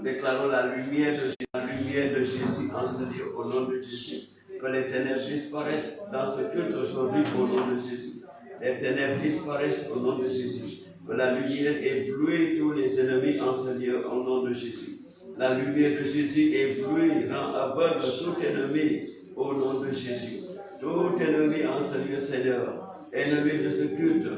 déclarons la lumière de Jésus en ce lieu au nom de Jésus. Que les ténèbres disparaissent dans ce culte aujourd'hui au nom de Jésus. Les ténèbres disparaissent au nom de Jésus. Que la lumière éblouit tous les ennemis en ce lieu au nom de Jésus. La lumière de Jésus éblouit, rend aveugle tout ennemi au nom de Jésus. Tout ennemi en ce lieu, Seigneur, ennemi de ce culte,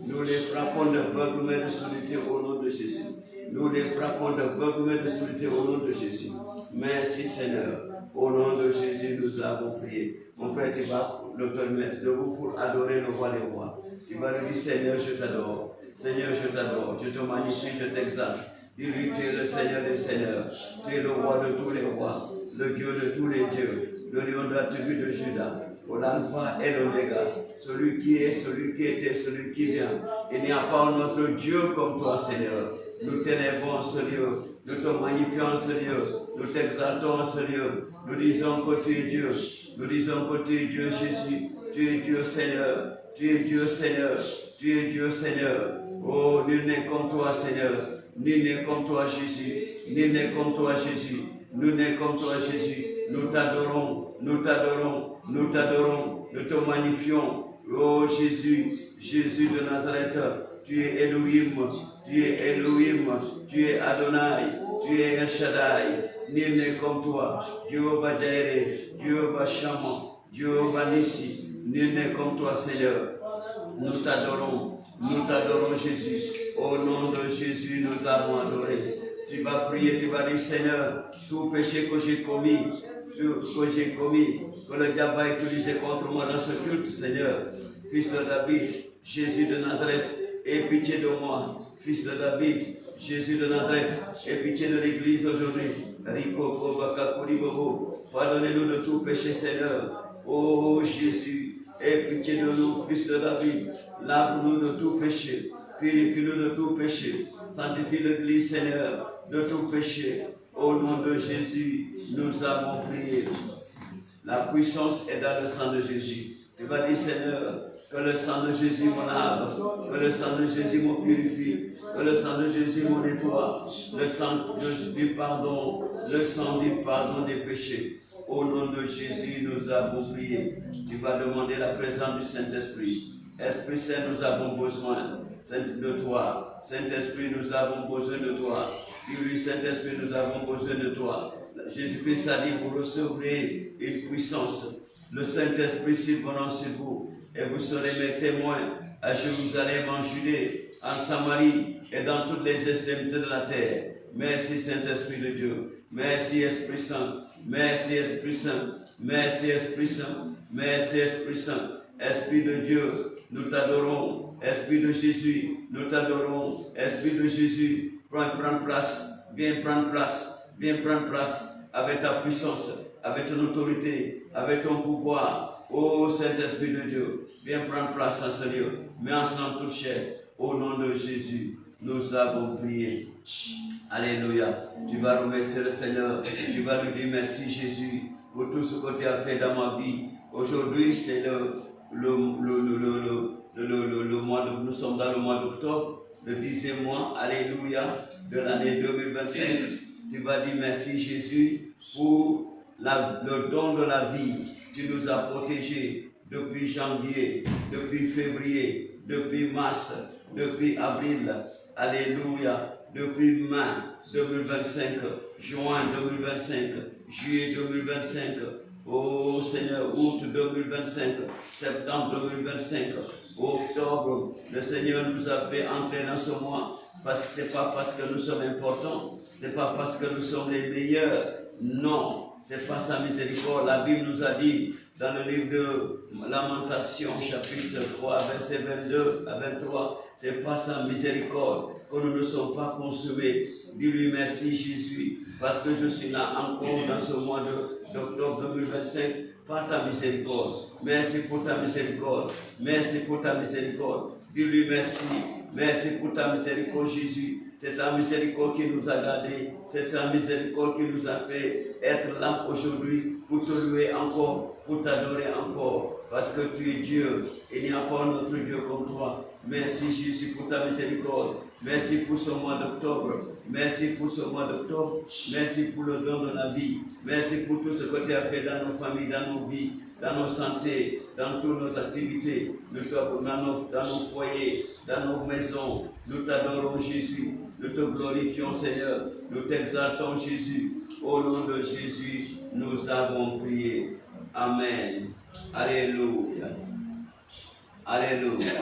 nous les frappons d'aveuglement et de solitude au nom de Jésus. Nous les frappons d'aveuglement et de solitude au nom de Jésus. Merci Seigneur. Au nom de Jésus, nous avons prié. Mon frère, tu vas le permettre debout pour adorer le roi des rois. Tu vas lui dire, Seigneur, je t'adore. Seigneur, je t'adore. Je te magnifie, je t'exalte. Dis-lui, tu es le Seigneur des seigneurs. Tu es le roi de tous les rois. Le Dieu de tous les dieux. Le lion de la tribu de Juda. L'alpha et l'oméga. Celui qui est, celui qui était, celui qui vient. Il n'y a pas un autre Dieu comme toi, Seigneur. Nous t'élèvons en ce lieu. Nous te magnifions en ce lieu. Nous t'exaltons en ce lieu. Nous disons que tu es Dieu. Nous disons que tu es Dieu, Jésus. Tu es Dieu, Seigneur. Tu es Dieu, Seigneur. Tu es Dieu, Seigneur. Oh, nul n'est comme toi, Seigneur. Nul n'est comme toi, Jésus. Nul n'est comme toi, Jésus. Nul n'est comme toi, Jésus. Nous t'adorons. Nous t'adorons. Nous t'adorons. Nous te magnifions. Oh, Jésus. Jésus de Nazareth. Tu es Elohim. Tu es Elohim. Tu es Adonai. Tu es El Shaddai. Nul n'est comme toi. Jéhovah Jireh. Jéhovah Shammah. Jéhovah Nissi. Nul n'est comme toi, Seigneur. Nous t'adorons. Nous t'adorons, Jésus. Au nom de Jésus, nous avons adoré. Tu vas prier, tu vas dire, Seigneur, tout péché que j'ai commis, que le diable a utilisé contre moi dans ce culte, Seigneur, Fils de David, Jésus de Nazareth, aie pitié de moi. Fils de David, Jésus de Nazareth, aie pitié de l'Église aujourd'hui. Pardonnez-nous de tout péché, Seigneur. Oh Jésus, aie pitié de nous, Fils de David. Lave-nous de tout péché. Purifie-nous de tout péché. Sanctifie l'Église, Seigneur, de tout péché. Au nom de Jésus, nous avons prié. La puissance est dans le sang de Jésus. Tu vas dire, Seigneur, que le sang de Jésus me lave, que le sang de Jésus me purifie, que le sang de Jésus me nettoie, le sang du pardon, le sang du pardon des péchés. Au nom de Jésus, nous avons prié. Tu vas demander la présence du Saint-Esprit. Esprit Saint, nous avons besoin de toi. Saint-Esprit, nous avons besoin de toi. Oui, Saint-Esprit, nous avons besoin de toi. Jésus-Christ a dit, vous recevrez une puissance. Le Saint-Esprit survenant sur vous, et vous serez mes témoins à Jérusalem, en Judée, en Samarie et dans toutes les extrémités de la terre. Merci Saint-Esprit de Dieu. Merci Esprit Saint. Merci Esprit Saint. Merci Esprit Saint. Merci Esprit Saint. Esprit de Dieu, nous t'adorons. Esprit de Jésus, nous t'adorons. Esprit de Jésus, prends place. Viens prendre place. Viens prendre place avec ta puissance, avec ton autorité, avec ton pouvoir. Ô Saint-Esprit de Dieu, viens prendre place en ce lieu. Mets ensemble toute chair. Au nom de Jésus, nous avons prié. Alléluia. Tu vas remercier le Seigneur. Tu vas lui dire merci Jésus pour tout ce que tu as fait dans ma vie. Aujourd'hui, c'est le mois de, nous sommes dans le mois d'octobre, le 10e mois, alléluia, de l'année 2025. Tu vas dire merci Jésus pour le don de la vie. Tu nous as protégés depuis janvier, depuis février, depuis mars, depuis avril, alléluia, depuis mai 2025, juin 2025, juillet 2025, oh Seigneur, août 2025, septembre 2025, octobre, le Seigneur nous a fait entrer dans ce mois, parce que c'est pas parce que nous sommes importants, c'est pas parce que nous sommes les meilleurs, non. C'est pas sa miséricorde. La Bible nous a dit dans le livre de Lamentation, chapitre 3, verset 22 à 23, c'est pas sa miséricorde que nous ne sommes pas consumés. Dis-lui merci Jésus, parce que je suis là encore dans ce mois d'octobre 2025 par ta miséricorde. Merci pour ta miséricorde. Merci pour ta miséricorde. Dis-lui merci. Merci pour ta miséricorde Jésus. C'est ta miséricorde qui nous a gardés. C'est ta miséricorde qui nous a fait être là aujourd'hui pour te louer encore, pour t'adorer encore. Parce que tu es Dieu. Il n'y a pas un autre Dieu comme toi. Merci Jésus pour ta miséricorde. Merci pour ce mois d'octobre. Merci pour ce mois d'octobre. Merci pour le don de la vie. Merci pour tout ce que tu as fait dans nos familles, dans nos vies, dans nos santé, dans toutes nos activités, dans nos foyers, dans nos maisons. Nous t'adorons Jésus. Nous te glorifions Seigneur. Nous t'exaltons Jésus. Au nom de Jésus, nous avons prié. Amen. Alléluia. Alléluia.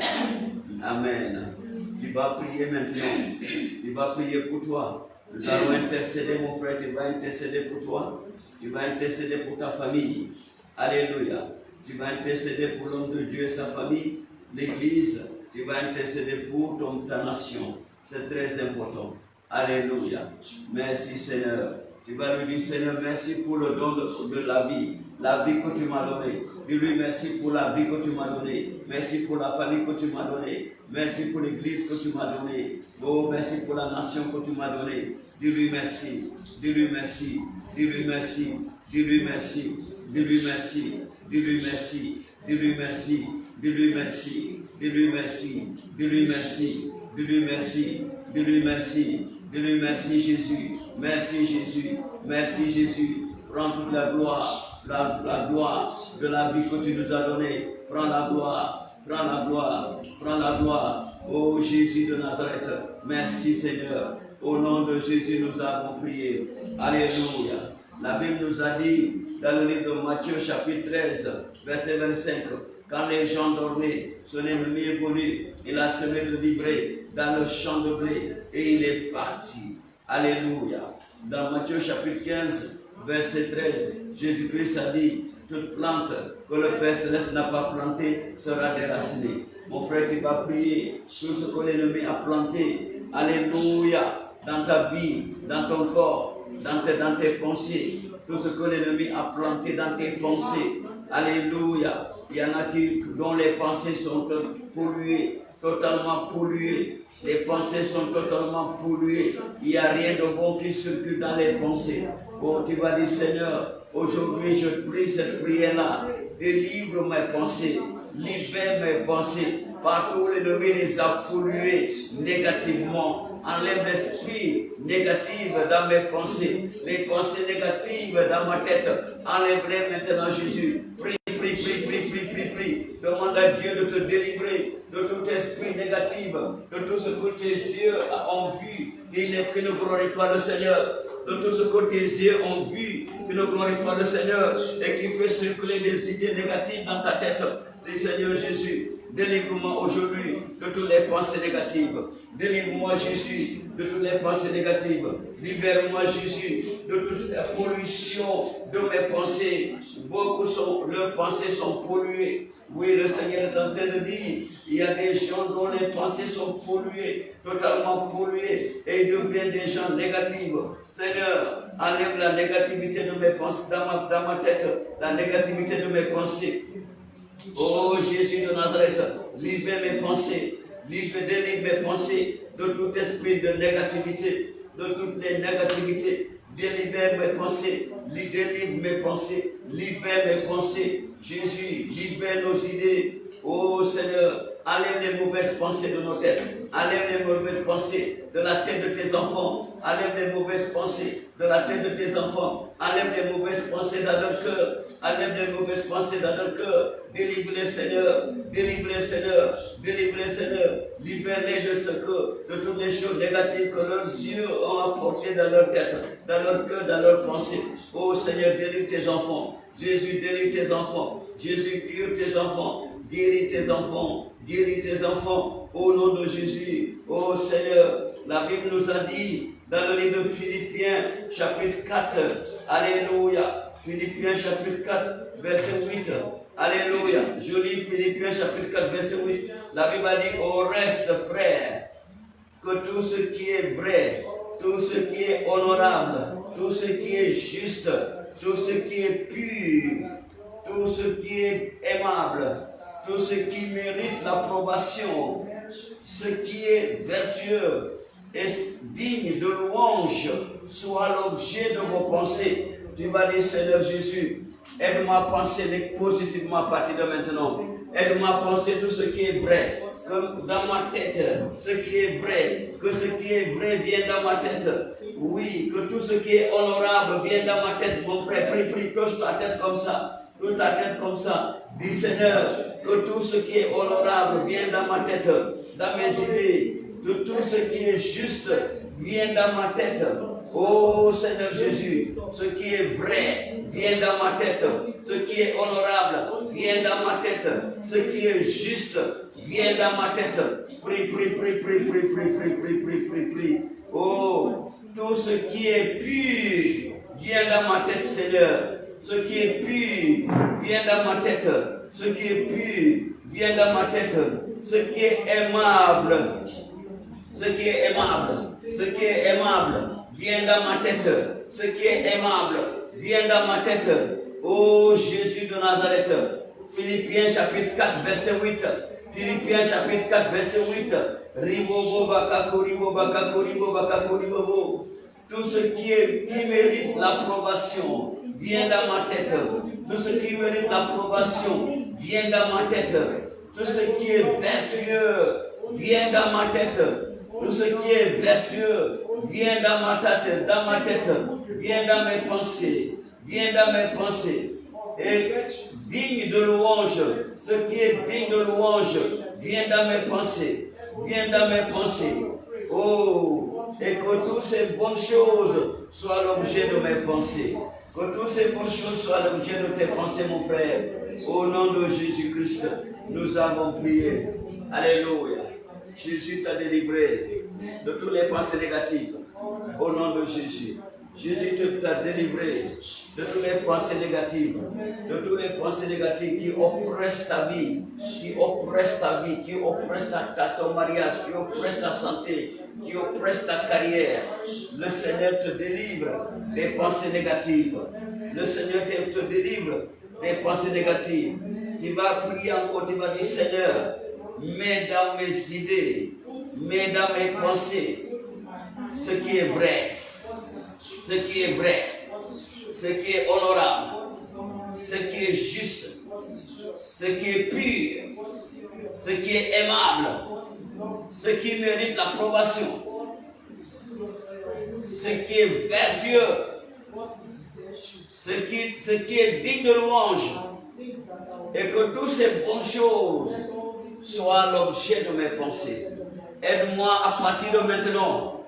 Amen. Tu vas prier maintenant. Tu vas prier pour toi. Nous allons intercéder, mon frère. Tu vas intercéder pour toi. Tu vas intercéder pour ta famille. Alléluia. Tu vas intercéder pour l'homme de Dieu et sa famille, l'église. Tu vas intercéder pour ta nation. C'est très important. Alléluia. Merci Seigneur. Tu vas lui dire, Seigneur, merci pour le don de la vie que tu m'as donnée. Dis-lui merci pour la vie que tu m'as donnée. Merci pour la famille que tu m'as donnée. Merci pour l'église que tu m'as donnée. Oh, merci pour la nation que tu m'as donnée. Dis-lui merci. Dis-lui merci. Dis-lui merci. Dis-lui merci. Dis-lui merci. Dis-lui merci. Dis-lui merci. Dis-lui merci. Dis-lui merci. Dis-lui merci. Dis-lui merci. Dis-lui merci. Dis-lui merci Jésus. Merci Jésus. Merci Jésus. Prends toute la gloire. La gloire de la vie que tu nous as donnée. Prends la gloire. Prends la gloire. Prends la gloire. Oh Jésus de Nazareth. Merci Seigneur. Au nom de Jésus, nous avons prié. Alléluia. La Bible nous a dit dans le livre de Matthieu chapitre 13, verset 25, quand les gens dormaient, son ennemi est venu, il a semé le livret dans le champ de blé et il est parti. Alléluia. Dans Matthieu chapitre 15, verset 13, Jésus-Christ a dit, toute plante que le Père Céleste n'a pas plantée sera déracinée. Mon frère, tu vas prier tout ce que l'ennemi a planté. Alléluia. Dans ta vie, dans ton corps, dans tes pensées. Tout ce que l'ennemi a planté dans tes pensées. Alléluia. Il y en a dont les pensées sont polluées, totalement polluées. Les pensées sont totalement polluées. Il n'y a rien de bon qui circule dans les pensées. Bon, tu vas dire, Seigneur, aujourd'hui je prie cette prière-là. Délivre mes pensées. Libère mes pensées. Partout l'ennemi les a polluées négativement. Enlève l'esprit négatif dans mes pensées. Les pensées négatives dans ma tête. Enlève-les maintenant, Jésus. Prie. Demande à Dieu de te délivrer de tout esprit négatif, de tout ce que tes yeux ont vu, qui ne glorifie pas le Seigneur. De tout ce que tes yeux ont vu, qui ne glorifie pas le Seigneur, et qui fait circuler des idées négatives dans ta tête. C'est Seigneur Jésus. Délivre-moi aujourd'hui de toutes les pensées négatives. Délivre-moi Jésus de toutes les pensées négatives. Libère-moi Jésus de toute la pollution de mes pensées. Leurs pensées sont polluées. Oui, le Seigneur est en train de dire, il y a des gens dont les pensées sont polluées, totalement polluées, et ils deviennent des gens négatifs. Seigneur, enlève la négativité de mes pensées dans ma tête, la négativité de mes pensées. Oh Jésus de Nazareth, libère mes pensées, délivre mes pensées de tout esprit de négativité, de toutes les négativités. Délivre mes pensées, délivre mes pensées, libère mes pensées. Jésus, libère nos idées. Oh Seigneur, enlève les mauvaises pensées de nos têtes. Enlève les mauvaises pensées de la tête de tes enfants. Enlève les mauvaises pensées de la tête de tes enfants. Enlève les mauvaises pensées dans leur cœur. Enlève les mauvaises pensées dans leur cœur. Délivre-les, Seigneur. Délivre-les, Seigneur. Délivre-les, Seigneur. Libère-les de toutes les choses négatives que leurs yeux ont apportées dans leur tête, dans leur cœur, dans leurs pensées. Oh Seigneur, délivre tes enfants. Jésus, délivre tes enfants. Jésus, cure tes enfants. Guéris tes enfants. Guéris tes enfants. Au nom de Jésus. Oh Seigneur, la Bible nous a dit dans le livre de Philippiens, chapitre 4. Alléluia. Philippiens, chapitre 4, verset 8. Alléluia. Je lis Philippiens, chapitre 4, verset 8. La Bible a dit, au reste, frère, que tout ce qui est vrai, tout ce qui est honorable, tout ce qui est juste, tout ce qui est pur, tout ce qui est aimable, tout ce qui mérite l'approbation, ce qui est vertueux et digne de louange, soit l'objet de vos pensées. Tu vas dire, Seigneur Jésus, aide-moi à penser positivement à partir de maintenant. Aide-moi à penser tout ce qui est vrai, que dans ma tête, ce qui est vrai, que ce qui est vrai vient dans ma tête. Oui, que tout ce qui est honorable vient dans ma tête, mon frère. Prie, touche ta tête comme ça. Touche ta tête comme ça. Dis Seigneur, que tout ce qui est honorable vient dans ma tête, dans mes idées. Que tout ce qui est juste vient dans ma tête. Oh Seigneur Jésus, ce qui est vrai vient dans ma tête. Ce qui est honorable vient dans ma tête. Ce qui est juste vient dans ma tête. Prie. Oh, tout ce qui est pur vient dans ma tête, Seigneur. Ce qui est pur vient dans ma tête. Ce qui est pur vient dans ma tête. Ce qui est aimable. Ce qui est aimable. Ce qui est aimable vient dans ma tête. Ce qui est aimable vient dans ma tête. Oh Jésus de Nazareth. Philippiens chapitre 4 verset 8. Philippiens chapitre 4 verset 8. Ribobo bakako, ribobo bakako, ribobo bakako, ribobo. Tout ce qui mérite l'approbation vient dans ma tête. Tout ce qui mérite l'approbation vient dans ma tête. Tout ce qui est vertueux vient dans ma tête. Tout ce qui est vertueux vient dans ma tête, vient dans mes pensées, vient dans mes pensées. Et digne de louange, ce qui est digne de louange vient dans mes pensées, vient dans mes pensées. Oh, et que toutes ces bonnes choses soient l'objet de mes pensées. Que toutes ces bonnes choses soient l'objet de tes pensées, mon frère. Au nom de Jésus-Christ, nous avons prié. Alléluia. Jésus t'a délivré de toutes les pensées négatives. Au nom de Jésus. Jésus t'a délivré de toutes les pensées négatives. De toutes les pensées négatives qui oppressent ta vie. Qui oppressent ta vie. Qui oppressent ton mariage. Qui oppressent ta santé. Qui oppressent ta carrière. Le Seigneur te délivre des pensées négatives. Le Seigneur te délivre des pensées négatives. Tu vas prier encore. Tu vas dire Seigneur, mets dans mes idées, mets dans mes pensées ce qui est vrai, ce qui est vrai, ce qui est honorable, ce qui est juste, ce qui est pur, ce qui est aimable, ce qui mérite l'approbation, ce qui est vertueux, ce qui est digne de louange, et que toutes ces bonnes choses soient l'objet de mes pensées. Aide-moi à partir de maintenant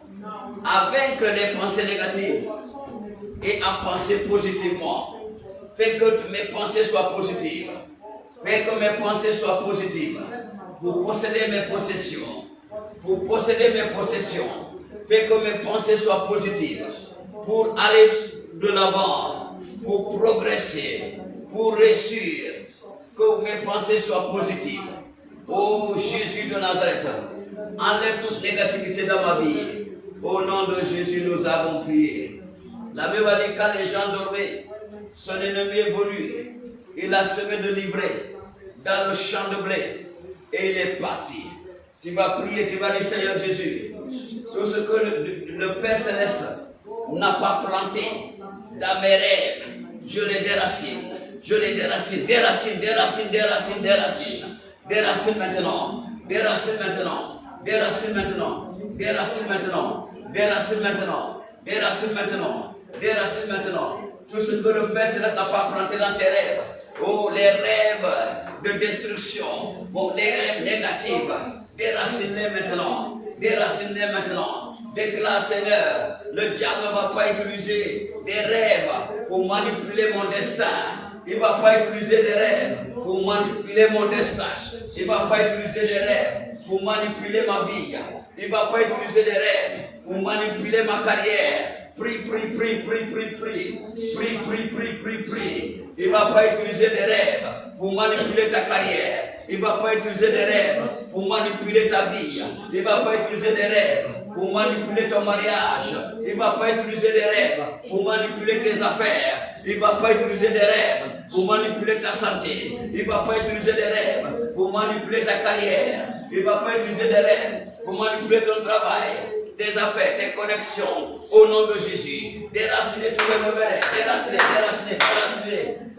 à vaincre les pensées négatives et à penser positivement. Fais que mes pensées soient positives. Fais que mes pensées soient positives. Vous possédez mes possessions. Vous possédez mes possessions. Fais que mes pensées soient positives pour aller de l'avant, pour progresser, pour réussir. Que mes pensées soient positives. Oh Jésus de Nazareth, enlève toute négativité dans ma vie. Au nom de Jésus, nous avons prié. La Bible dit quand les gens dormaient, son ennemi est venu. Il a semé de l'ivraie dans le champ de blé et il est parti. Tu vas prier, tu vas dire Seigneur Jésus, tout ce que le Père Céleste n'a pas planté dans mes rêves, je les déracine. Je les déracine, déracine maintenant, déracine maintenant, déracine maintenant, déracine maintenant, déracine maintenant, déracine maintenant, déracine maintenant. Tout ce que le Père Céleste n'a pas planté dans tes rêves, oh les rêves de destruction, oh les rêves négatifs, déracine-les maintenant, déracine-les maintenant. Déclare Seigneur, le diable ne va pas utiliser des rêves pour manipuler mon destin. Il ne va pas utiliser des rêves pour manipuler mon destin. Il ne va pas utiliser des rêves pour manipuler ma vie. Il ne va pas utiliser des rêves pour manipuler ma carrière. Prie. Il ne va pas utiliser des rêves pour manipuler ta carrière. Il ne va pas utiliser des rêves pour manipuler ta vie. Il ne va pas utiliser des rêves pour manipuler ton mariage. Il ne va pas utiliser des rêves pour manipuler tes affaires. Il ne va pas utiliser des rêves pour manipuler ta santé. Il ne va pas utiliser des rêves pour manipuler ta carrière. Il ne va pas utiliser des rêves pour manipuler ton travail, tes affaires, tes connexions. Au nom de Jésus, déracinez tous les mauvais rêves.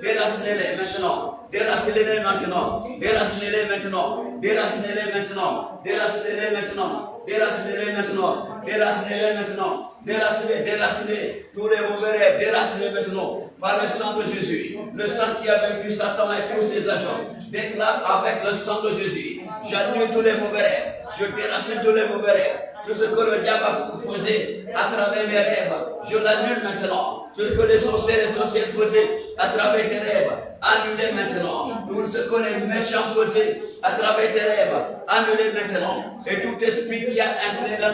Déracinez-les maintenant. Déracinez-les Déracinez-les maintenant. Déracinez-les maintenant. Déracinez-les maintenant. Déracinez-les maintenant. Déracinez-les maintenant. Déracinez-les maintenant. Déracinez, déracinez tous les mauvais rêves. Déracinez maintenant par le sang de Jésus. Le sang qui a vaincu Satan et tous ses agents. Déclare avec le sang de Jésus. J'annule tous les mauvais rêves. Je déracine tous les mauvais rêves. Tout ce que le diable a posé à travers mes rêves, je l'annule maintenant. Tout ce que les sorciers faisaient à travers tes rêves, annulez maintenant. Tout ce que les méchants faisaient à travers tes rêves, annulez maintenant. Et tout esprit qui est entré dans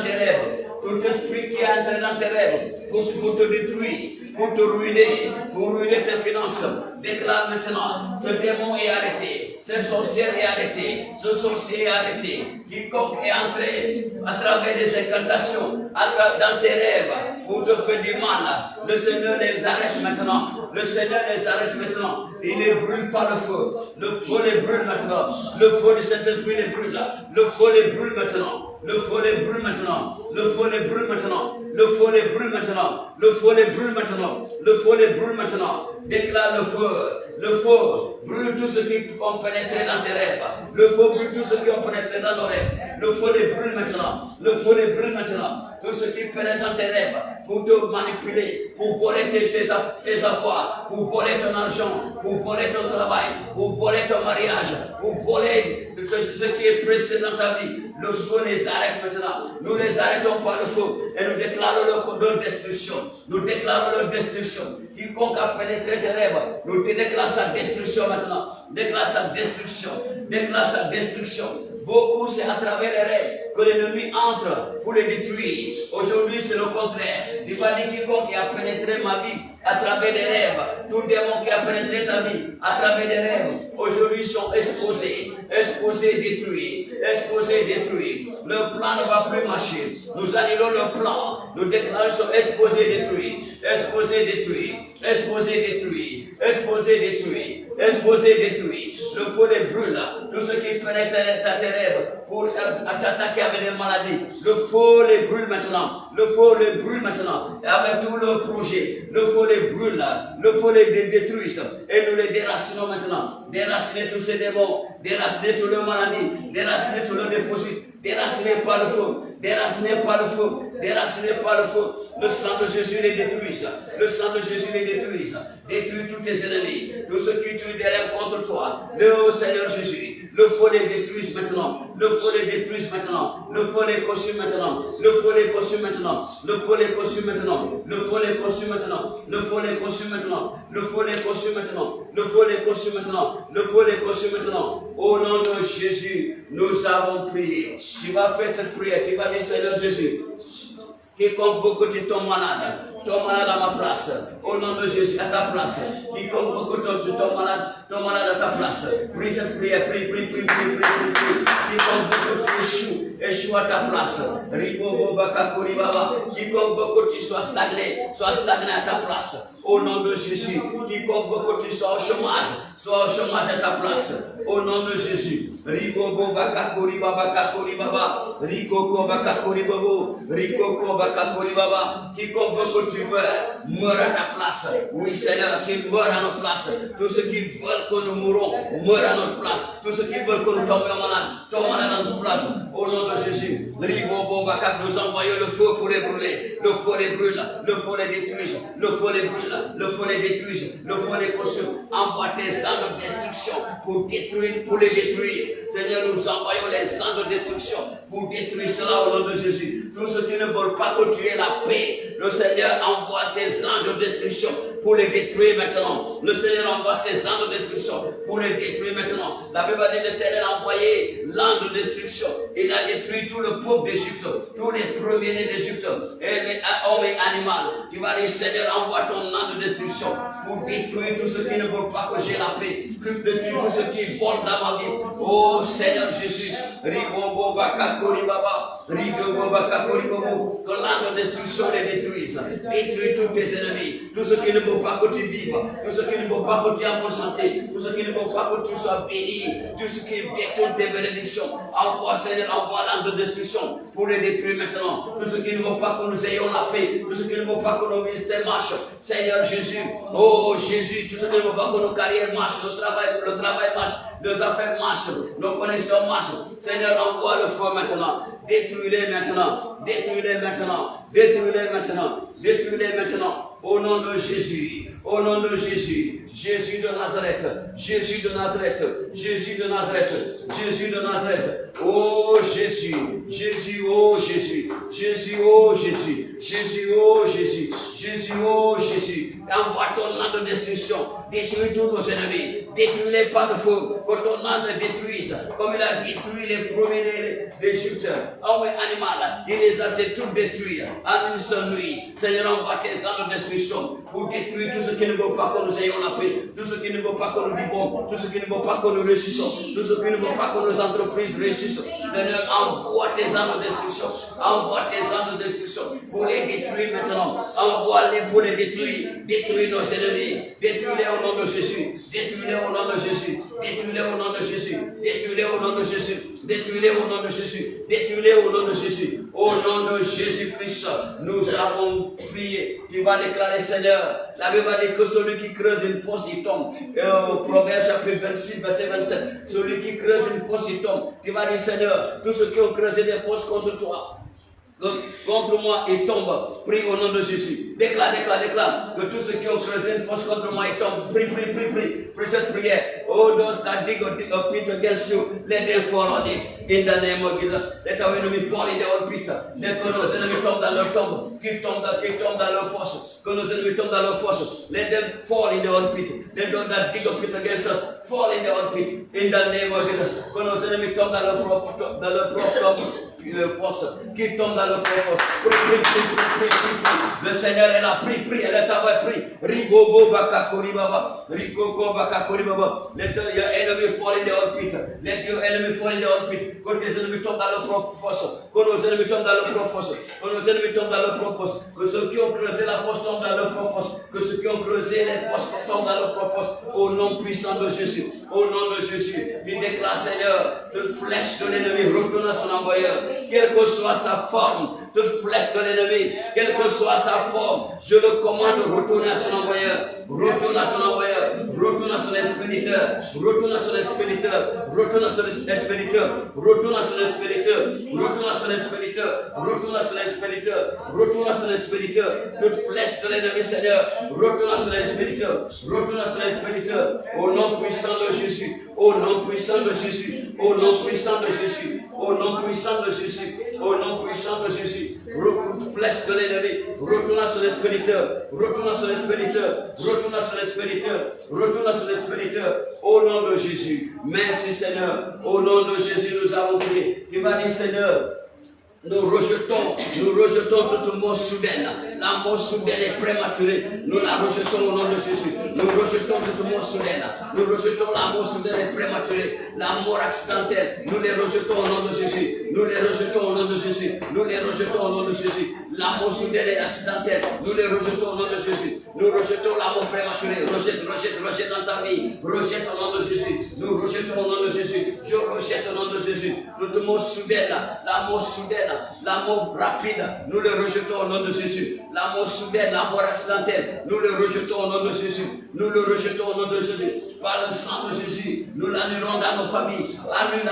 tes rêves, tout esprit qui est entré dans tes rêves pour te détruire, pour te ruiner, pour ruiner tes finances, déclare maintenant, ce démon est arrêté, ce sorcier est arrêté, ce sorcier est arrêté, quiconque est entré à travers des incantations, dans tes rêves, pour te faire du mal, le Seigneur les arrête maintenant, le Seigneur les arrête maintenant, il ne brûle pas le feu les brûle maintenant, le feu du Saint-Esprit les brûle, le feu les brûle maintenant. Le feu les brûle maintenant. Le feu les brûle maintenant. Le feu les brûle maintenant. Le feu les brûle maintenant. Le feu les brûle maintenant. Déclare le feu. Le feu brûle tout ce qui ont pénétré dans tes rêves. Le feu brûle tout ce qui ont pénétré dans nos rêves. Le feu les brûle maintenant. Le feu les brûle maintenant. Tout ce qui pénètre dans tes rêves pour te manipuler, pour voler tes avoirs, pour voler ton argent, pour voler ton travail, pour voler ton mariage, pour voler ce qui est précieux dans ta vie. Le feu les arrête maintenant. Nous les arrêtons par le feu et nous déclarons leur destruction. Nous déclarons leur destruction. Quiconque a pénétré tes rêves, nous te déclarons sa destruction maintenant. Déclare sa destruction. Déclare sa destruction. Beaucoup, c'est à travers les rêves que l'ennemi entre pour les détruire. Aujourd'hui, c'est le contraire. Tu vas dire quiconque a pénétré ma vie à travers des rêves, tout démon qui a pénétré ta vie à travers des rêves, aujourd'hui sont exposés, détruits, détruits. Le plan ne va plus marcher. Nous annulons le plan. Nous déclarons sont exposés, détruits, détruits. Le feu les brûle. Tout ce qui pénètre ta rêves pour t'attaquer avec des maladies, le feu les brûle maintenant. Le feu les brûle maintenant. Et avec tout le projet, le feu les brûle, le feu les détruit. Et nous les déracinons maintenant. Déraciner tous ces démons, déraciner toutes les maladies, déraciner tous les déposits. Déracinez par le feu, déracinez par le feu, déracinez par le feu. Le sang de Jésus les détruise. Le sang de Jésus les détruise. Détruis tous tes ennemis, tous ceux qui tuent des rêves contre toi. Le Seigneur Jésus, le feu les détruise maintenant. Le feu les détruise maintenant. Le feu les consume maintenant. Le feu les consume maintenant. Le feu les consume maintenant. Le feu les consume maintenant. Le feu les consume maintenant. Le feu les consume maintenant. Le feu les consume maintenant. Le feu les consume maintenant. Au nom de Jésus, nous avons prié. Tu vas faire cette prière. Tu vas dire Seigneur Jésus, quiconque veut que tu tombes malade à ma place, au nom de Jésus, à ta place. Quiconque veut que tu tombes malade à ta place. Prie cette prière, prie. Quiconque veut que tu échoues à ta place. Quiconque veut que tu sois stagné à ta place. Au nom de Jésus, quiconque veut que tu sois au chômage à ta place. Au nom de Jésus. Rikoko bakakori baba. Quiconque veut que tu meurs à ta place. Oui, Seigneur, qui meurt à notre place. Tous ceux qui veulent que nous mourons, meurent à notre place. Tous ceux qui veulent que nous tombions malades à notre place. Au nom de Jésus. Nous envoyons le feu pour les brûler. Le feu les brûle. Le feu les détruise. Le feu les brûle. Le feu les détruise. Le feu les consume. Envoie tes ans de destruction pour les détruire. Seigneur, nous envoyons les sang de destruction pour détruire cela au nom de Jésus. Tous ceux qui ne veulent pas que tu aies la paix, le Seigneur envoie ses sang de destruction pour les détruire maintenant. Le Seigneur envoie ses sang de destruction pour les détruire maintenant. La Bible dit l'Éternel a envoyé l'an de destruction. Il a détruit tout le peuple d'Égypte, tous les premiers-nés d'Égypte, et les hommes et animaux. Tu vas dire, Seigneur, envoie ton an de destruction pour détruire tous ceux qui ne veulent pas que j'ai la paix, détruis tout ce qui est bon dans ma vie. Oh Seigneur Jésus, Ribobo Bakakori Baba, Ribobo Bakakori Bobo, que l'âme de destruction les détruise. Détruis tous tes ennemis, tout ce qui ne veut pas que tu vives, tout ce qui ne veut pas que tu aies en bonne santé, tout ce qui ne veut pas que tu sois béni, tout ce qui détourne tes bénédictions. Envoie Seigneur, envoie l'âme de destruction pour les détruire maintenant. Tout ce qui ne veut pas que nous ayons la paix, tout ce qui ne veut pas que nos ministères marchent. Seigneur Jésus, oh Jésus, tout ce qui ne veut pas que nos carrières marchent, le travail marche, nos affaires marchent, nos connexions marchent. Seigneur, envoie le feu maintenant. Détruis-les maintenant. Détruis-les maintenant. Détruis-les maintenant. Détruis-les maintenant. Au nom de Jésus. Au nom de Jésus. Jésus de Nazareth. Jésus de Nazareth. Jésus de Nazareth. Jésus de Nazareth. Oh Jésus. Jésus, oh Jésus. Jésus, oh Jésus. Jésus, oh Jésus. Jésus, oh Jésus. Envoie ton nom de destruction. Détruis tous nos ennemis. Détruis-les par le feu. Que ton nom les détruise. Comme il a détruit les premiers d'Égypte. Oh oui, animal. Il les a tous détruits en une seule nuit. Seigneur, envoie tes anges de destruction pour détruire tout ce qui ne veut pas que nous ayons la paix. Tout ce qui ne veut pas que nous vivons. Tout ce qui ne veut pas que nous réussissons. Tout ce qui ne veut pas que nos entreprises réussissent. Seigneur, envoie tes anges de destruction. Envoie tes anges de destruction pour les détruire maintenant. Envoie-les pour les détruire. Détruire nos ennemis. Détruis-les au nom de Jésus. Détruis-les au nom de Jésus. Détruis-les au nom de Jésus. Détruis-les au nom de Jésus. Détruis-les au nom de Jésus. Détruis-les au nom de Jésus. Au nom de Jésus-Christ, nous avons prié. Tu vas déclarer, Seigneur. La Bible va dire que celui qui creuse une fosse, il tombe. Proverbe chapitre 26, verset 27. Celui qui creuse une fosse, il tombe. Tu vas dire, Seigneur, tous ceux qui ont creusé des fosses contre toi, contre moi, ils tombent. Prie au nom de Jésus. Déclare que tous ceux qui ont creusé une fosse contre moi, ils tombent. Prie. Prie cette prière. Oh, those that dig a pit against you, let them fall on it. In the name of Jesus. Let our enemy fall in their own pit. Let que nos ennemis tombent dans leur tombe. Qu'ils tombent dans leur fosse. Que nos ennemis tombent dans leur fosse. Let them fall in their own pit. Let those that dig a pit against us fall in their own pit. In the name of Jesus. Que nos ennemis tombent dans leur propre tombe. Le poste qui tombe dans le propos. Prie. Le Seigneur est là, prie, elle est à votre prie. Ribobo bakakori baba. Rigogo bakakori baba. Let your enemy fall in the old pit. Let your enemy fall in the old pit. Que tes ennemis tombent dans le propre fosse. Que nos ennemis tombent dans le propre fosse. Que nos ennemis tombent dans le propre fosse. Que ceux qui ont creusé la fosse tombent dans le propre fosse. Que ceux qui ont creusé les fosses tombent dans le propre fosse. Au nom puissant de Jésus. Au nom de Jésus. Tu déclares, Seigneur, toute flèche de l'ennemi retourne à son envoyeur. Quelle que soit sa forme, toute flèche de l'ennemi, quelle que soit sa forme, je le commande de retourner à son envoyeur, retourne à son envoyeur, retourne à son expéditeur, retourne à son expéditeur, retourne à son expéditeur, retourne à son expéditeur, retourne à son expéditeur, retourne à son expéditeur, retourne à son expéditeur, toute flèche de l'ennemi, Seigneur, retourne à son expéditeur, retourne à son expéditeur, au nom puissant de Jésus. Au nom puissant de Jésus, au nom puissant de Jésus, au nom puissant de Jésus, au nom puissant de Jésus, flèche de l'ennemi, retourne à son expéditeur, retourne à son expéditeur, retourne à son expéditeur, retourne à son expéditeur, au nom de Jésus. Merci Seigneur, au nom de Jésus nous avons prié. Tu vas dire Seigneur, nous rejetons toute mort soudaine. La mort soudaine est prématurée. Nous la rejetons au nom de Jésus. Nous rejetons toute mort soudaine. Nous rejetons la mort soudaine et prématurée. La mort accidentelle. Nous les rejetons au nom de Jésus. Nous les rejetons au nom de Jésus. Nous les rejetons au nom de Jésus. La mort soudaine et accidentelle. Nous les rejetons au nom de Jésus. Nous rejetons la mort prématurée. Rejette dans ta vie. Rejette au nom de Jésus. Nous rejetons au nom de Jésus. Je rejette au nom de Jésus. Toute mort soudaine. La mort soudaine. La mort rapide, nous le rejetons au nom de Jésus. La mort soudaine, la mort accidentelle, nous le rejetons au nom de Jésus. Nous le rejetons au nom de Jésus. Par le sang de Jésus, nous l'annulons dans nos familles. Annule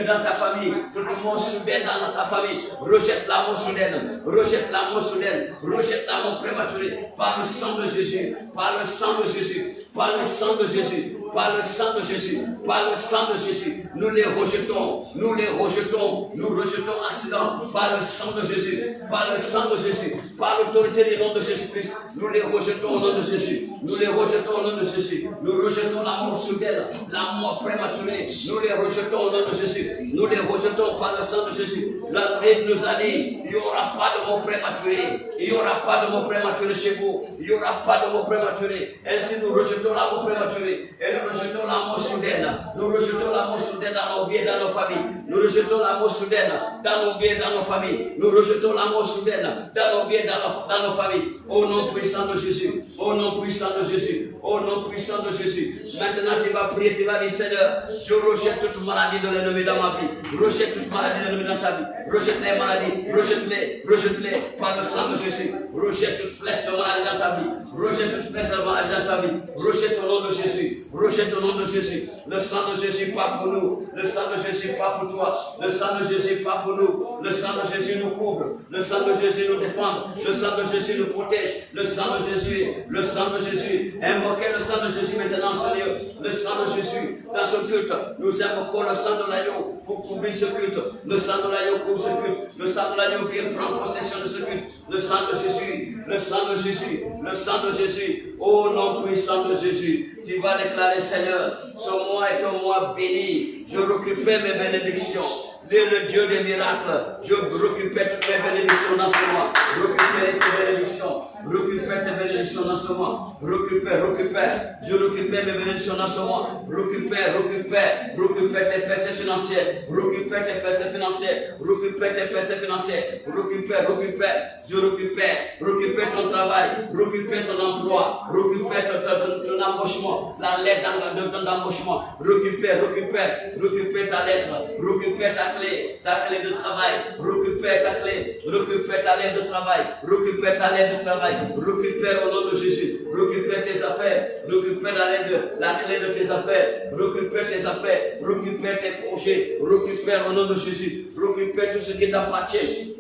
dans ta famille. Toute mort soudaine dans ta famille. Rejette la mort soudaine. Rejette la mort soudaine. Rejette la mort prématurée. Par le sang de Jésus. Par le sang de Jésus. Par le sang de Jésus. Par le sang de Jésus, par le sang de Jésus, nous les rejetons, nous rejetons accident, par le sang de Jésus, par le sang de Jésus, par l'autorité du nom de Jésus-Christ, nous les rejetons au nom de Jésus, nous les rejetons au nom de Jésus, nous rejetons la mort soudaine, la mort prématurée, nous les rejetons au nom de Jésus, nous les rejetons par le sang de Jésus, La Bible nous a dit, il n'y aura pas de mort prématuré. Il n'y aura pas de mort prématuré chez vous. Il n'y aura pas de mort prématuré. Ainsi, nous rejetons la mort prématurée. Et nous rejetons la mort soudaine. Nous rejetons la mort soudaine dans nos vies et dans nos familles. Nous rejetons la mort soudaine dans nos vies et dans nos familles. Nous rejetons la mort soudaine dans nos vies et dans nos familles. Au nom puissant de Jésus. Au nom puissant de Jésus. Au nom puissant de Jésus. Maintenant, tu vas prier, tu vas dire, Seigneur, je rejette toute maladie de l'ennemi dans ma vie. Rejette toute maladie de l'ennemi dans ta vie. Rejette les maladies. Rejette-les par le sang de Jésus. Rejette toute flèche de maladie dans ta vie. Rejette toute flèche de maladie dans ta vie. Rejette au nom de Jésus. Rejette au nom de Jésus. Le sang de Jésus pas pour nous. Le sang de Jésus pas pour toi. Le sang de Jésus pas pour nous. Le sang de Jésus nous couvre. Le sang de Jésus nous défend. Le sang de Jésus nous protège. Le sang de Jésus. Le sang de Jésus. Invoquez le sang de Jésus maintenant sur Dieu. Le sang de Jésus dans ce culte. Nous invoquons le sang de l'agneau pour couvrir ce culte. Le sang de l'agneau couvre ce culte. Le sang de l'agneau vient prendre possession de ce culte. Le sang de Jésus. Le sang de Jésus. Le sang de Jésus. Au nom puissant de Jésus. Tu vas déclarer, Seigneur, ce mois est un mois béni. Je récupère mes bénédictions. Le Dieu des miracles, je récupère toutes mes bénédictions dans ce mois. Récupère tes bénédictions. Récupère tes bénédictions dans ce mois. Récupère. Je récupère mes bénédictions dans ce mois. Récupère tes percées financières. Récupère tes percées financières. Récupère tes percées financières. Récupère. Je récupère ton travail. Récupère ton emploi. Récupère ton embauchement. La lettre d'embauchement. Récupère ta lettre. Récupère ta clé de travail. Récupère ta clé. Récupère ta lettre de travail. Récupère ta lettre de travail. Récupère au nom de Jésus. Récupère tes affaires. Récupère la clé de tes affaires. Récupère tes affaires. Récupère tes projets. Récupère au nom de Jésus. Récupère tout ce qui t'appartient.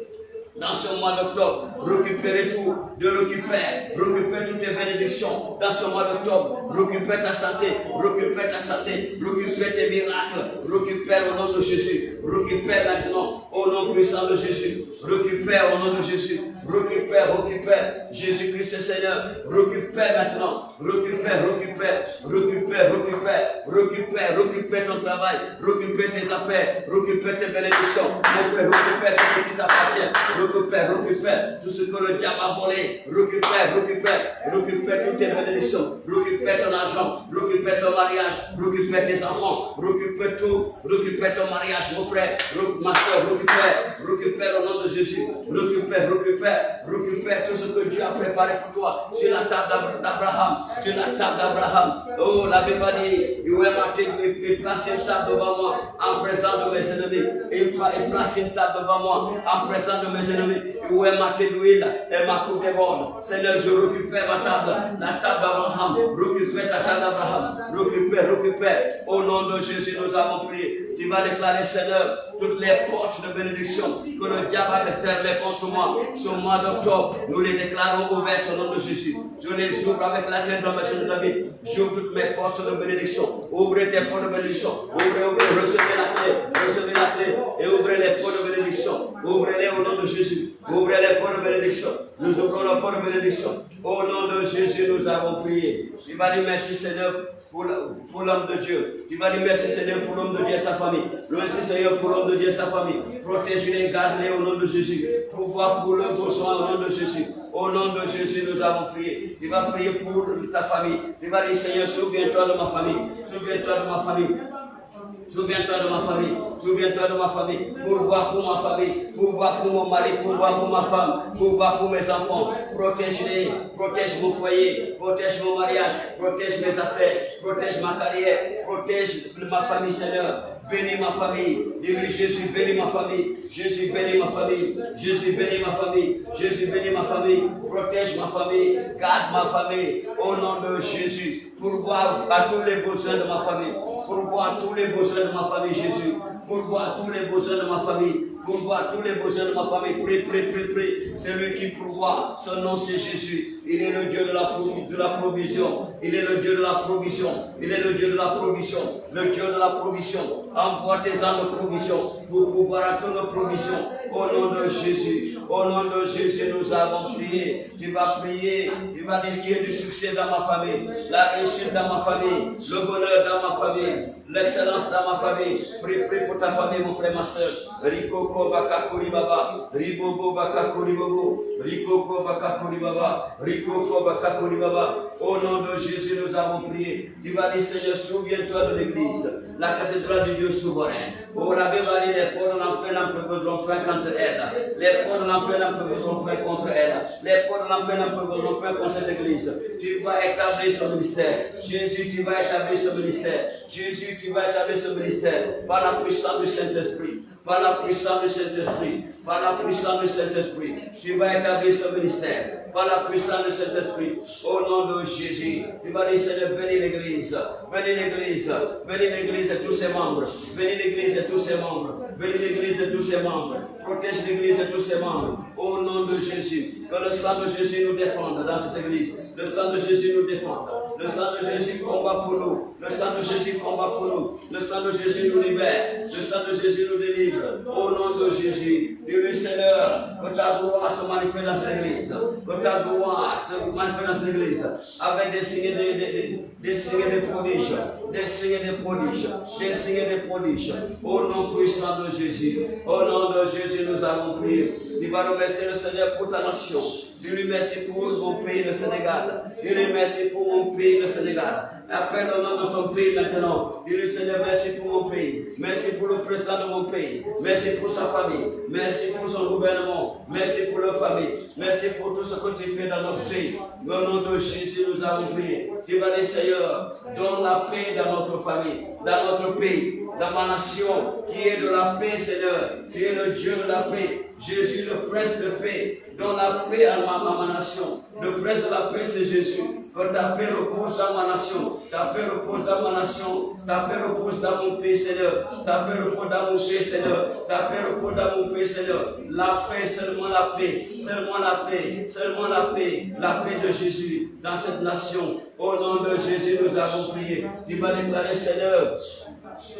Dans ce mois d'octobre, récupérez tout, Dieu récupère toutes tes bénédictions. Dans ce mois d'octobre, récupère ta santé, récupère tes miracles, récupère au nom de Jésus, récupère maintenant au nom puissant de Jésus, récupère au nom de Jésus, récupère, Jésus-Christ est Seigneur, récupère maintenant, récupère ton travail, récupère tes affaires, récupère tes bénédictions, récupère tout ce qui t'appartient. Récupère tout ce que le diable a volé. Récupère toutes tes bénédictions. Récupère ton argent. Récupère ton mariage. Récupère tes enfants. Récupère tout. Récupère ton mariage, mon frère. Ma soeur, récupère au nom de Jésus. Récupère tout ce que Dieu a préparé pour toi. Sur la table d'Abraham. Oh, la Bible dit, il place une table devant moi en présence de mes ennemis. Il place une table devant moi en présence de mes ennemis. Où est ma tête d'huile et ma coupe déborde. Seigneur, je récupère ma table, la table d'Abraham. Récupère ta table d'Abraham. Récupère. Au nom de Jésus, nous avons prié. Tu vas déclarer, Seigneur, toutes les portes de bénédiction que le diable avait fermées contre moi ce mois d'octobre. Nous les déclarons ouvertes au nom de Jésus. Je les ouvre avec la tête de la maison de David. J'ouvre toutes mes portes de bénédiction. Ouvrez tes portes de bénédiction. Ouvrez, recevez la clé. Et ouvrez les portes de bénédiction. Ouvrez-les au nom de Jésus. Ouvrez les portes de bénédiction. Nous ouvrons les portes de bénédiction. Au nom de Jésus, nous avons prié. Il va dire merci Seigneur pour l'homme de Dieu. Tu vas dire merci Seigneur pour l'homme de Dieu et sa famille. Merci Seigneur pour l'homme de Dieu et sa famille. Protège-les, garde-les au nom de Jésus. Pouvoir pour leurs besoins au nom de Jésus. Au nom de Jésus, nous avons prié. Tu vas prier pour ta famille. Tu vas dire Seigneur, souviens-toi de ma famille. Souviens-toi de ma famille. Souviens-toi de ma famille, souviens-toi de ma famille, pourvoir pour ma famille, pourvoir pour mon mari, pourvoir pour ma femme, pourvoir pour mes enfants, protège-les, protège mon foyer, protège mon mariage, protège mes affaires, protège ma carrière, protège ma famille Seigneur. Bénis ma famille. Dis-lui Jésus, bénis ma famille. Jésus, bénis ma famille. Jésus, bénis ma famille. Jésus, bénis ma famille. Protège ma famille. Garde ma famille. Au nom de Jésus. Pourvoir à tous les besoins de ma famille. Pourvoir tous les besoins de ma famille, Jésus. Pourvoir tous les besoins de ma famille. Pourvoir tous les besoins de ma famille. Prie. C'est lui qui pourvoit. Son nom c'est Jésus. Il est le Dieu de la provision. Il est le Dieu de la provision. Il est le Dieu de la provision. Le Dieu de la provision. Envoie tes âmes de provision pour pouvoir à toutes nos provisions. Au nom de Jésus. Au nom de Jésus, nous avons prié. Tu vas prier. Tu vas dire qu'il y ait du succès dans ma famille. La réussite dans ma famille. Le bonheur dans ma famille. L'excellence dans ma famille. Prie pour ta famille, mon frère, ma soeur. Rikoko bakakuri baba, ribobo bakakuri bobo, rikoko bakakuri baba, rikoko bakakuri baba. Au nom de Jésus, nous avons prié. Tu vas dire, Seigneur, souviens-toi de l'église, la cathédrale du Dieu souverain. Oh, la Bible dit, les portes de l'enfer n'en peuvent point contre elle. Les portes de l'enfer n'en peuvent point contre elle. Les portes de l'enfer n'en peuvent point contre cette église. Tu vas établir ce ministère. Jésus, tu vas établir ce ministère. Jésus, tu vas établir ce ministère par la puissance du Saint-Esprit. Par la puissance du Saint-Esprit, par la puissance du Saint-Esprit, tu vas établir ce ministère. Par la puissance du Saint-Esprit, au nom de Jésus, tu vas dire, Seigneur, bénis l'église, bénis l'église, bénis l'église et tous ses membres, bénis l'église et tous ses membres, bénis l'église et tous ses membres, protège l'église et tous ses membres, au nom de Jésus. Que le sang de Jésus nous défende dans cette église, le sang de Jésus nous défende, le sang de Jésus combat pour nous, le sang de Jésus combat pour nous, le sang de Jésus nous libère, le sang de Jésus nous délivre. Au nom de Jésus, dis-lui Seigneur, que ta gloire se manifeste dans cette église, que ta gloire se manifeste dans cette église, avec des signes de prodiges, des signes de prodiges, des signes de prodiges. Au nom puissant de Jésus, au nom de Jésus, nous avons prié. Tu vas remercier le Seigneur pour ta nation. Dis-lui merci pour mon pays, le Sénégal. Dis-lui merci pour mon pays, le Sénégal. Appelle le nom de ton pays maintenant. Dis-lui Seigneur, merci pour mon pays. Merci pour le président de mon pays. Merci pour sa famille. Merci pour son gouvernement. Merci pour leur famille. Merci pour tout ce que tu fais dans notre pays. Au nom de Jésus, nous avons prié. Tu vas dire Seigneur, donne la paix dans notre famille, dans notre pays, dans ma nation, qui est de la paix, Seigneur. Tu es le Dieu de la paix. Jésus, le prince de paix. Donne la paix à ma nation. Le prince de la paix, c'est Jésus. Que ta paix repose dans ma nation. Ta paix repose dans ma nation. Ta paix repose dans mon pays, Seigneur. Ta paix repose dans mon pays, Seigneur. Ta paix repose dans mon pays, Seigneur. La paix, seulement la paix. Seulement la paix. Seulement la paix. La paix de Jésus dans cette nation. Au nom de Jésus, nous avons prié. Tu vas déclarer, Seigneur,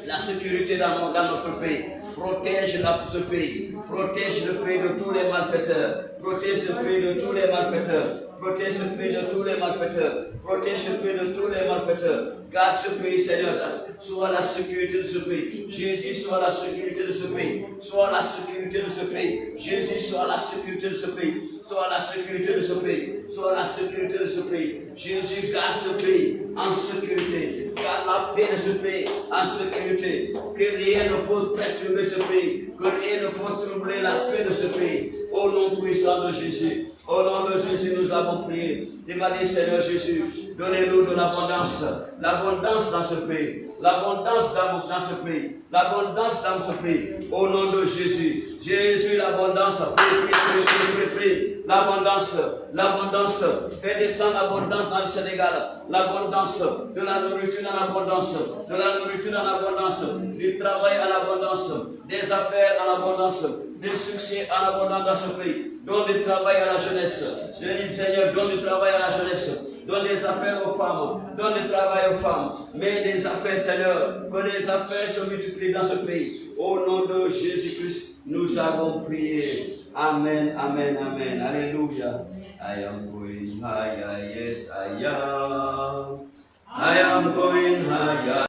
la sécurité dans notre pays. Protège ce pays. Protège le pays de tous les malfaiteurs. Protège ce pays de tous les malfaiteurs. Protège ce pays de tous les malfaiteurs. Protège ce pays de tous les malfaiteurs. Garde ce pays, Seigneur. Sois la sécurité de ce pays. Jésus, sois la sécurité de ce pays. Sois la sécurité de ce pays. Jésus, sois la sécurité de ce pays. Sois la sécurité de ce pays. Sois la sécurité de ce pays. Jésus, garde ce pays en sécurité. Garde la paix de ce pays en sécurité. Que rien ne peut perturber ce pays. Que rien ne peut troubler la paix de ce pays. Au nom puissant de Jésus. Au nom de Jésus, nous avons prié. Tu m'as dit, Seigneur Jésus, donnez-nous de l'abondance. L'abondance dans ce pays. L'abondance dans ce pays. L'abondance dans ce pays. Au nom de Jésus. Jésus, l'abondance. Prie. L'abondance. Fais descendre l'abondance dans le Sénégal. L'abondance. De la nourriture en abondance. De la nourriture en abondance. Du travail en abondance. Des affaires en abondance. Des succès en abondance dans ce pays. Donne du travail à la jeunesse. Je dis, Seigneur, donne du travail à la jeunesse. Donne des affaires aux femmes. Donne du travail aux femmes. Mais des affaires, Seigneur. Que les affaires se multiplient dans ce pays. Au nom de Jésus-Christ, nous avons prié. Amen, amen, amen. Alléluia. I am going higher, yes I am. I am going higher.